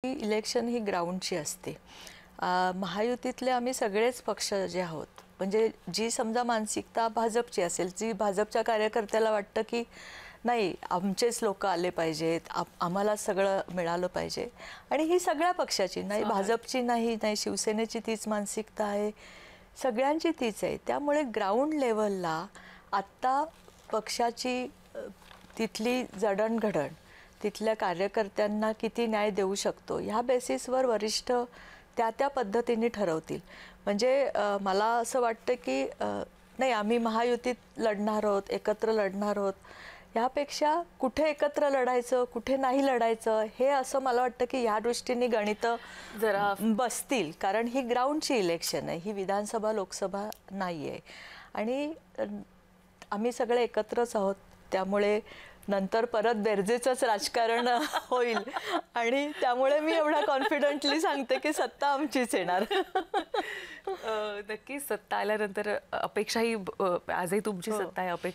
Election ही ग्राउंडची असते. महायुतीतले आम्ही सगळेच पक्ष जे आहोत, म्हणजे जी समजा मानसिकता भाजपची असेल, जी भाजपच्या कार्यकर्त्याला वाटतं की नाही आमचेच लोक आले पाहिजेत, आम्हाला सगळं मिळालं पाहिजे, आणि ही सगळ्या पक्षाची, नाही भाजपची नाही शिवसेनेची तीच मानसिकता आहे, सगळ्यांची तीच आहे. त्यामुळे ग्राउंड लेवलला आत्ता पक्षाची तिथली जडणघडण, तिथल्या कार्यकर्त्यांना किती न्याय देऊ शकतो ह्या बेसिसवर वरिष्ठ त्या पद्धतीने ठरवतील. म्हणजे मला असं वाटतं की नाही आम्ही महायुतीत लढणार आहोत, एकत्र लढणार आहोत, ह्यापेक्षा कुठे एकत्र लढायचं कुठे नाही लढायचं हे असं मला वाटतं की ह्या दृष्टीने गणितं जरा बसतील. कारण ही ग्राउंडची इलेक्शन आहे, ही विधानसभा लोकसभा नाही आहे, आणि आम्ही सगळे एकत्रच आहोत. त्यामुळे नंतर परत बेरजेचंच राजकारण होईल, आणि त्यामुळे मी एवढा कॉन्फिडेंटली सांगते की सत्ता आमचीच येणार. नक्कीच सत्ता आल्यानंतर अपेक्षाही आजही तुमची सत्ता आहे, अपेक्षा